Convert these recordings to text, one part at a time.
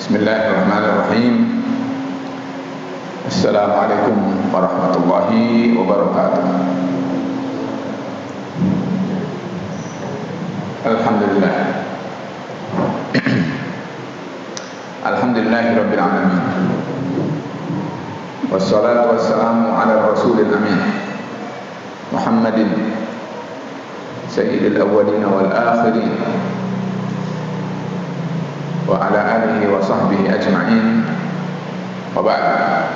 Bismillahirrahmanirrahim. Assalamualaikum warahmatullahi wabarakatuh. Alhamdulillah. Alhamdulillahirabbil alamin. Wassalatu wassalamu ala rasulil amin. Muhammadin sayyidil awwalin wal akhirin. Wa ala alihi wa sahbihi ajma'in. Wa ba'd.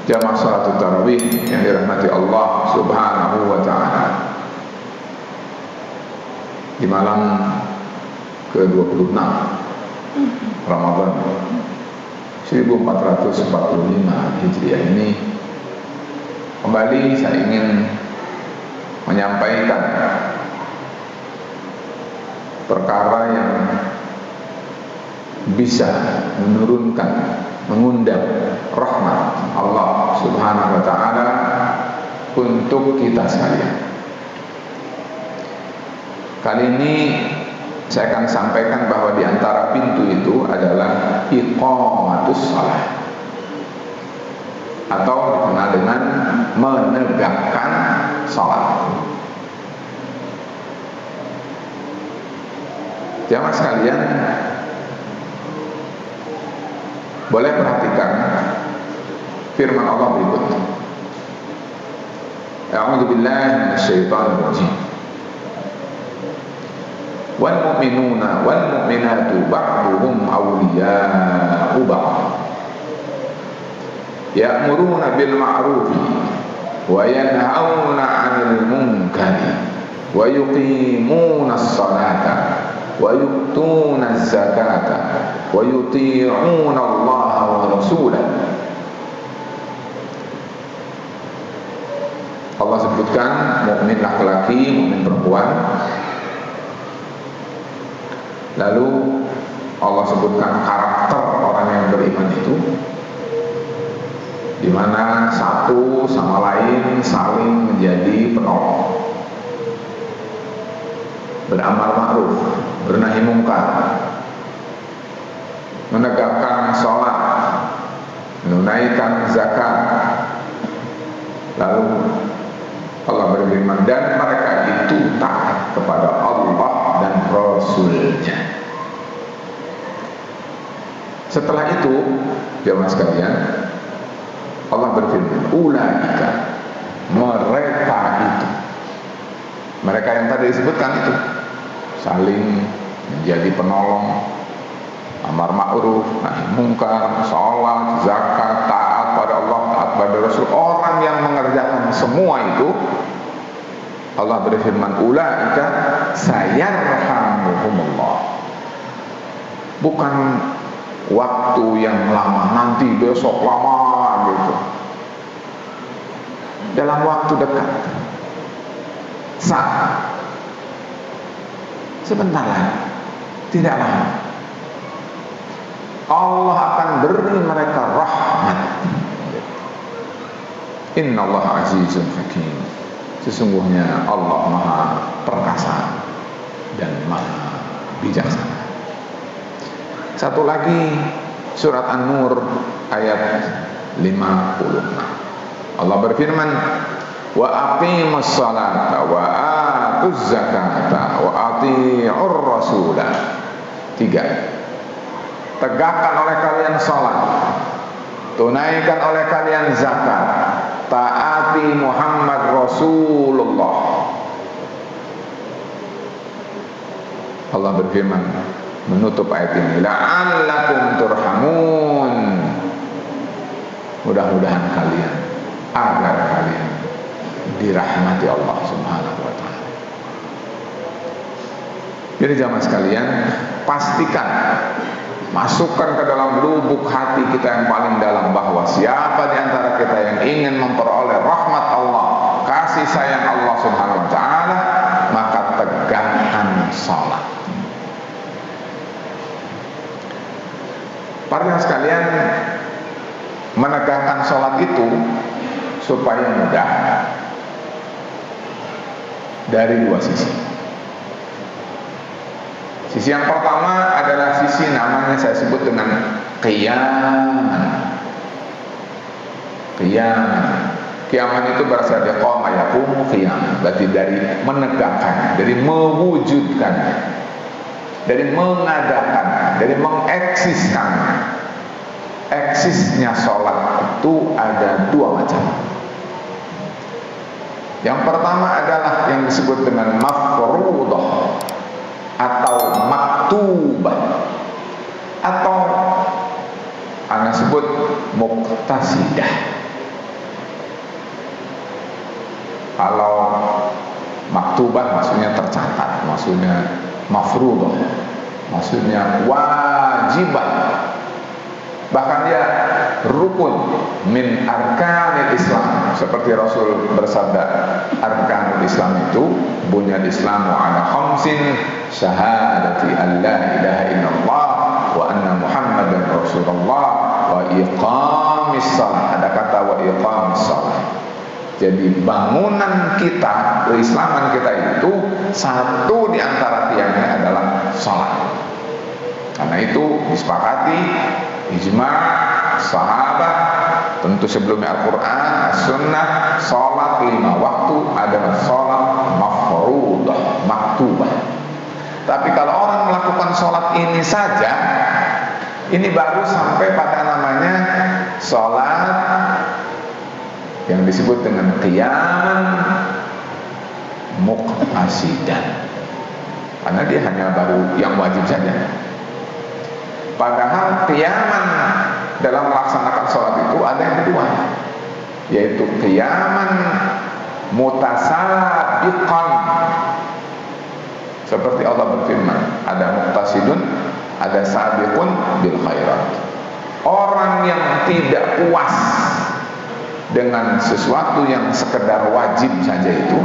Jamaah salat tarawih yang dirahmati Allah Subhanahu wa ta'ala, di malam ke-26 Ramadan 1445 Hijriah ini, kembali saya ingin menyampaikan perkara yang bisa menurunkan, mengundang rahmat Allah Subhanahu wa ta'ala untuk kita sekalian. Kali ini saya akan sampaikan bahwa di antara pintu itu adalah iqamatus shalah, atau dikenal dengan menegakkan salat. Jamaah sekalian, boleh perhatikan firman Allah berikut. A'udzu billahi minasyaitonir rajim. Wal mu'minuna wal mu'minatu ba'duhum awliya'u ba'd. Ya'muruna bil ma'rufi wa yanhauna 'anil munkari wa yuqimuna as-salata wa yu'tuna az-zakata wa yuti'una Allah wa rasulahu. Allah sebutkan mukmin laki-laki, mukmin perempuan. Lalu Allah sebutkan karakter orang yang beriman itu, di mana satu sama lain saling menjadi penolong, beramal ma'ruf, bernahi mungkar, menegakkan sholat, menunaikan zakat. Lalu Allah berfirman, dan mereka itu taat kepada Allah dan Rasulnya. Setelah itu, jamaah sekalian, Allah berfirman, ulaika, mereka itu, mereka yang tadi disebutkan itu, saling menjadi penolong, amar ma'ruf, nahi mungkar, sholat, zakat, taat pada Allah, taat pada Rasul. Orang yang mengerjakan semua itu, Allah berfirman, ulaika sayarhamuhumullah. Bukan waktu yang lama, nanti besok lama gitu. Dalam waktu dekat, saat, sebentar lagi, tidak lama, Allah akan beri mereka rahmat. Innallaha azizun hakim. Sesungguhnya Allah maha perkasa dan maha bijaksana. Satu lagi, surat An-Nur ayat 56. Allah berfirman, wa aqimus salata wa atuz zakata wa ati'ur rasulah. 3. Tegakkan oleh kalian salat, tunaikan oleh kalian zakat, taati Muhammad Rasulullah. Allah berfirman menutup ayat ini, la'allakum turhamun. Mudah-mudahan kalian, agar kalian dirahmati Allah Subhanahu wa ta'ala. Jadi jamaah sekalian, pastikan, masukkan ke dalam lubuk hati kita yang paling dalam bahwa siapa di antara kita yang ingin memperoleh rahmat Allah, kasih sayang Allah Subhanahu wa ta'ala, maka tegakkan salat. Para sekalian, menegakkan salat itu supaya mudah dari dua sisi. Sisi yang pertama adalah sisi namanya saya sebut dengan qiyaman. Qiyaman itu berasal dari qama yaqumu qiyam, berarti dari menegakkan, dari mewujudkan, dari mengadakan, dari mengeksiskan. Eksisnya sholat itu ada dua macam. Yang pertama adalah yang disebut dengan mafruḍah atau maktubah, atau ana sebut muqtasidah. Kalau maktubah maksudnya tercatat, maksudnya mafruḍah, maksudnya wajibah, bahkan dia rukun min arkanil Islam, seperti Rasul bersabda, arkanul Islam itu bunyal Islamu ala khamsin, syahadati an la ilaha illallah wa anna Muhammadan Rasulullah wa iqamis shalah. Ada kata wa iqamis shalah. Jadi bangunan kita, keislaman kita itu satu di antara tiangnya adalah salat. Karena itu disepakati ijma' sahabat, tentu sebelumnya Al-Quran, As-Sunnah, salat 5 waktu adalah salat mafruḍah, maktubah. Tapi kalau orang melakukan salat ini saja, ini baru sampai pada namanya salat yang disebut dengan qiyaman muqtasidan, karena dia hanya baru yang wajib saja. Padahal qiyaman dalam melaksanakan sholat itu ada yang kedua, yaitu qiyaman mutasabiqan. Seperti Allah berfirman, ada muqtasidun, ada sabiqun bil khairat. Orang yang tidak puas dengan sesuatu yang sekedar wajib saja itu,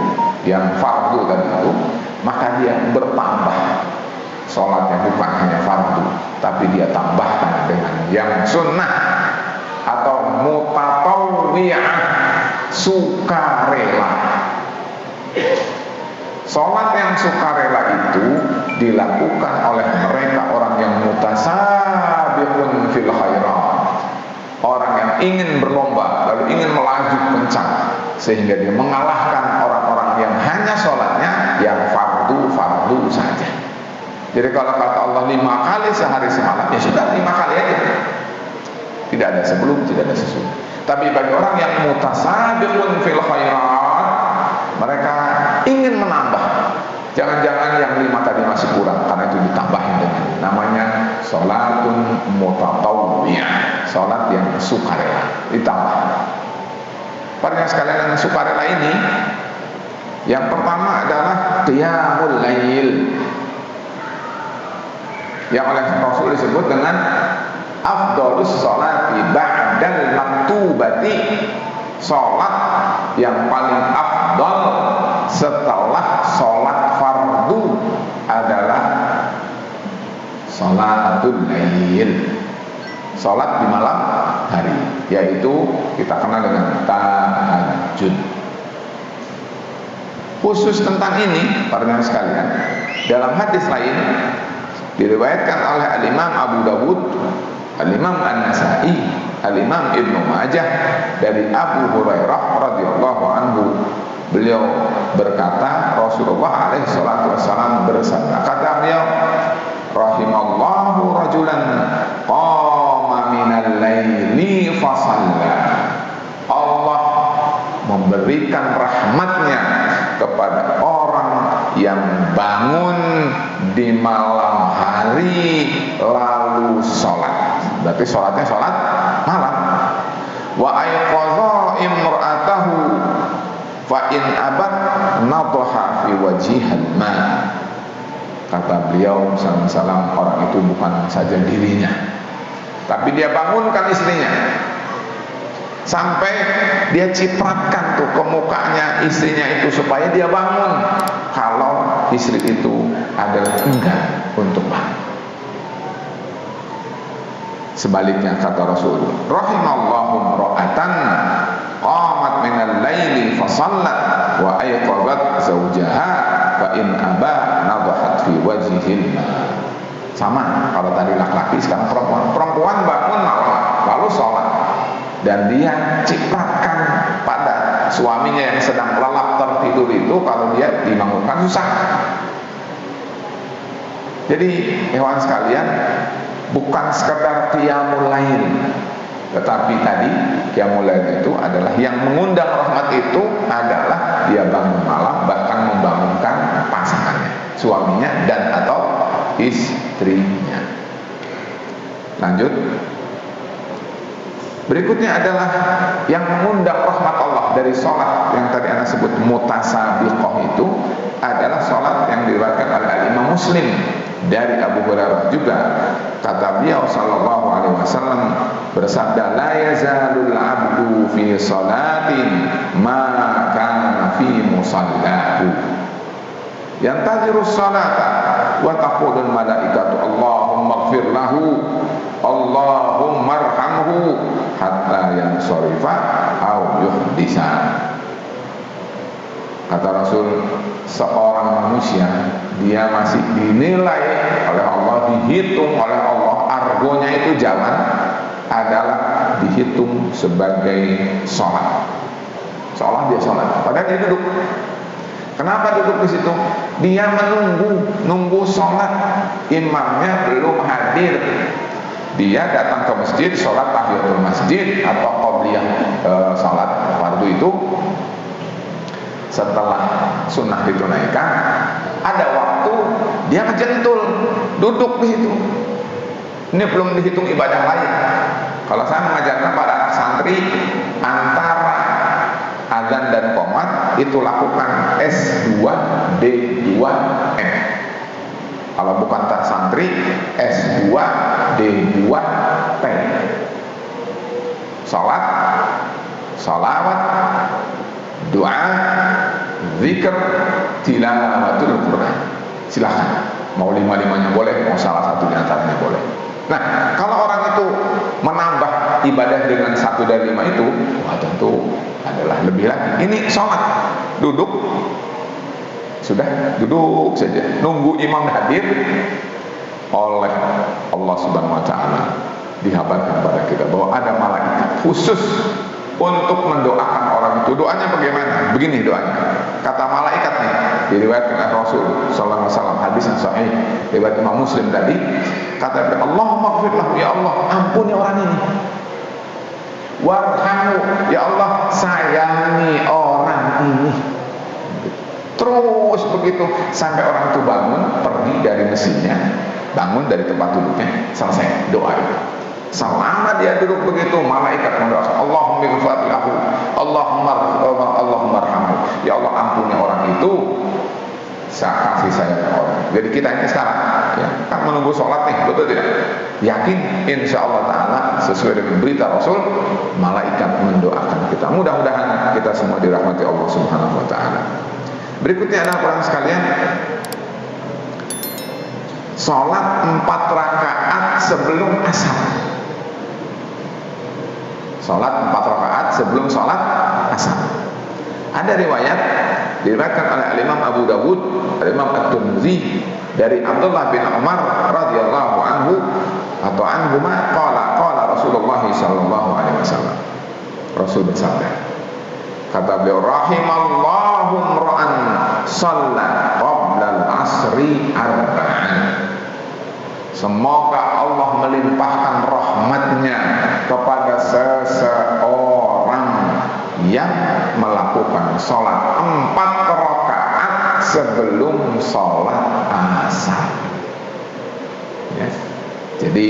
yang fardu tadi itu, maka dia bertambah. Sholatnya bukan hanya fardu, tapi dia tambahkan dengan yang sunnah atau mutatawwi'ah, sukarela. Sholat yang sukarela itu dilakukan oleh mereka orang yang mutasabiqun fil khairat, orang yang ingin berlomba, lalu ingin melaju kencang, sehingga dia mengalahkan orang-orang yang hanya sholatnya yang fardu saja. Jadi kalau kata Allah 5 kali sehari semalam, ya sudah 5 kali aja, tidak ada sebelum, tidak ada sesudah. Tapi bagi orang yang mutasabiqun fil khairat, mereka ingin menambah. Jangan-jangan yang 5 tadi masih kurang, karena itu ditambahin dengan namanya sholatun mutatawwi'ah, sholat yang sukarela, ditambah. Para sekalian, dengan sukarela ini, yang pertama adalah qiyamul lail, yang oleh Rasul disebut dengan afdhalus sholati ba'dal maktubati, sholat yang paling afdal setelah sholat fardu adalah sholatul lail, sholat di malam hari, yaitu kita kenal dengan tahajud. Khusus tentang ini, para sekalian, dalam hadis lain diriwayatkan oleh Al-Imam Abu Dawud, Al-Imam An-Nasai, Al-Imam Ibnu Majah dari Abu Hurairah radhiyallahu anhu, beliau berkata, Rasulullah alaihi salatu wassalam bersabda, kata beliau, rahimallahu rajulan qama minal laili fasalla. Allah memberikan rahmatnya kepada orang yang bangun di malam hari lalu sholat. Berarti sholatnya sholat malam. Wa ayqadha imra'atahu fa in abat nadha fi wajhihal ma. Kata beliau salam orang itu bukan saja dirinya, tapi dia bangunkan istrinya, sampai dia cipratkan tuh ke mukanya istrinya itu supaya dia bangun. Kalau istri itu adalah enggan untuk bangun. Sebaliknya kata Rasul, rahimallahu imra'atan qamat minal laili fa shallat wa ayqadat zawjaha fa in aba nadhat fi wajhihil ma. Sama, kalau tadi laki-laki, sekarang perempuan. Perempuan bangun malam, lalu sholat, dan dia ciprakan pada suaminya yang sedang lelap tertidur itu, kalau dia dibangunkan susah. Jadi hewan sekalian, bukan sekedar qiyamul lail, tetapi tadi qiyamul lail itu adalah yang mengundang rahmat itu adalah dia bangun malam, bahkan membangunkan pasangannya, suaminya dan atau istrinya. Lanjut. Berikutnya adalah yang mengundang rahmat Allah dari sholat yang tadi Anda sebut mutasabiqah itu adalah sholat yang diriwayatkan oleh Imam Muslim dari Abu Hurairah juga. Kata beliau sallallahu alaihi wasallam bersabda, la yazalul abdu fi sholatin ma kana fi musallahu yantaziru sholata wa taqulul malaikatu Allahumma ighfir lahu Allahumma arhamhu hatta yansarifa au yuhdisa. Kata Rasul, seorang manusia dia masih dinilai oleh Allah, dihitung oleh Allah, argonya itu jalan adalah dihitung sebagai sholat. Seolah dia sholat, padahal dia duduk. Kenapa duduk di situ? Dia menunggu sholat, imamnya belum hadir. Dia datang ke masjid, sholat tahiyatul masjid atau qobliyah sholat fardu itu. Setelah sunnah ditunaikan, ada waktu dia ngejentul, duduk di situ. Ini belum dihitung ibadah lain. Kalau saya mengajarkan pada anak santri, antara azan dan qomat itu lakukan S2 D2 M. Kalau bukan santri, S2 D2 T. Salat, salawat, doa, zikir, tilawatul Quran. Silahkan, mau lima-limanya boleh, mau salah satu di antaranya boleh. Nah, kalau orang itu menambah ibadah dengan satu dari lima itu, wah tentu adalah lebih lagi. Ini sholat, duduk, sudah duduk saja, nunggu imam hadir. Oleh Allah Subhanahu Wa Taala dihabarkan kepada kita bahwa ada malaikat khusus untuk mendoakan orang itu. Doanya bagaimana? Begini doanya. Kata malaikat nih, diriwayatkan oleh Rasul sallallahu alaihi wasallam, hadis yang sahih riwayat Imam Muslim tadi. Kata dia, Allahumma ighfir lahu, ya Allah, ampuni orang ini. Warhamhu, ya Allah, sayangi orang ini. Terus begitu sampai orang itu bangun, pergi dari mesinnya, bangun dari tempat duduknya, selesai doa itu. Selama dia duduk begitu, malaikat mendoakan, Allahumma ighfir lahu, Allahumma arhamhu, ya Allah, ampuni orang itu, saya kasih sayang orang. Jadi kita ini sekarang ya, kan menunggu sholat nih, betul tidak? Yakin insya Allah Ta'ala sesuai dengan berita Rasul, malaikat mendoakan kita. Mudah-mudahan kita semua dirahmati Allah Subhanahu Wa Ta'ala. Berikutnya adalah orang sekalian, sholat 4 rakaat sebelum asar. Sholat 4 rakaat sebelum sholat asar. Ada riwayat diriwayatkan oleh Imam Abu Dawud, Imam At-Tirmidzi dari Abdullah bin Umar radhiyallahu anhu atau anhuma qala Rasulullah sallallahu alaihi wasallam. Rasul bersabda, kata beliau, rahimallahu ra'an shalla qabla al-asri arba'an. Semoga Allah melimpahkan rahmatnya kepada seseorang yang melakukan sholat 4 rakaat sebelum sholat asar. Ya. Jadi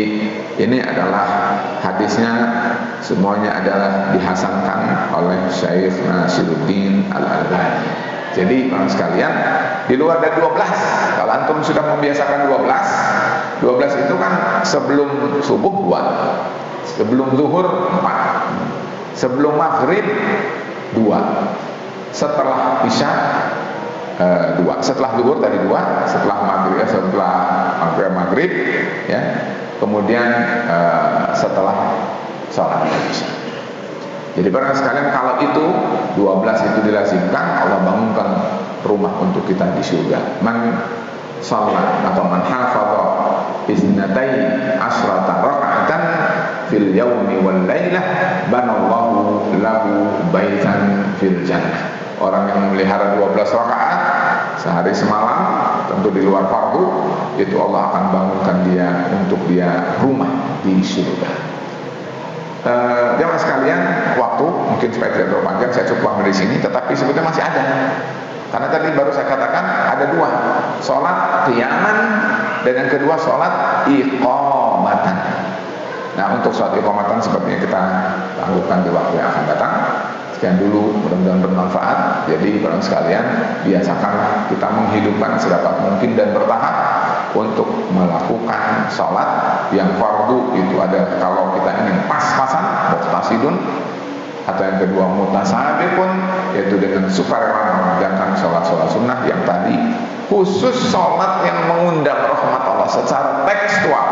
ini adalah hadisnya, semuanya adalah dihasankan oleh Syekh Nasiruddin Al-Albani. Jadi orang sekalian, di luar dari 12, kalau antum sudah membiasakan 12 itu kan sebelum subuh 2, sebelum zuhur 4, sebelum maghrib 2, setelah isya 2, setelah zuhur tadi 2, setelah maghrib maghrib ya, kemudian setelah sholat isya. Jadi barang sekalian, kalau itu 12 itu dilazimkan, Allah bangunkan rumah untuk kita di surga. Man sholat atau man hafadha isnatai asrata raka'atan fil yaumi wal lailah banallahu lahu baitan fil jannah. Orang yang memelihara 12 rakaat sehari semalam, tentu di luar fardu, itu Allah akan bangunkan dia untuk dia rumah di surga. Jamaah sekalian, waktu mungkin supaya tidak terlalu panjang saya cukup di sini, tetapi sebetulnya masih ada. Karena tadi baru saya katakan ada dua, sholat qiyaman dan yang kedua sholat iqamatan. Nah, untuk sholat iqamatan sepertinya kita tangguhkan di waktu yang akan datang. Sekian dulu, mudah-mudahan bermanfaat. Jadi barang sekalian, biasakan kita menghidupkan sedapat mungkin dan bertahap untuk melakukan sholat yang fardu. Itu adalah kalau kita ingin pas-pasan, muqtasidun, atau yang kedua mutasabiqun, yaitu dengan sukarela mengerjakan sholat-sholat sunnah yang tadi, khusus sholat yang mengundang rahmat Allah secara tekstual,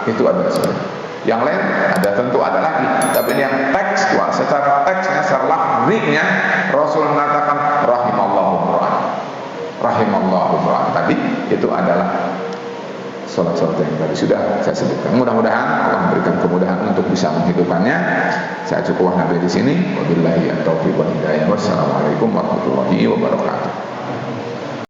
itu adalah sunnah. Yang lain ada, tentu ada lagi, tapi ini yang tekstual, secara teksnya, secara lafznya, Rasul mengatakan rahimallahu imra'an, rahimallahu imra'an. Tadi itu adalah sholat-sholat yang tadi sudah saya sebutkan. Mudah-mudahan Allah memberikan kemudahan untuk bisa menghidupkannya. Saya cukupkan sampai di sini. Wabillahi taufiq wal hidayah. Wassalamualaikum warahmatullahi wabarakatuh.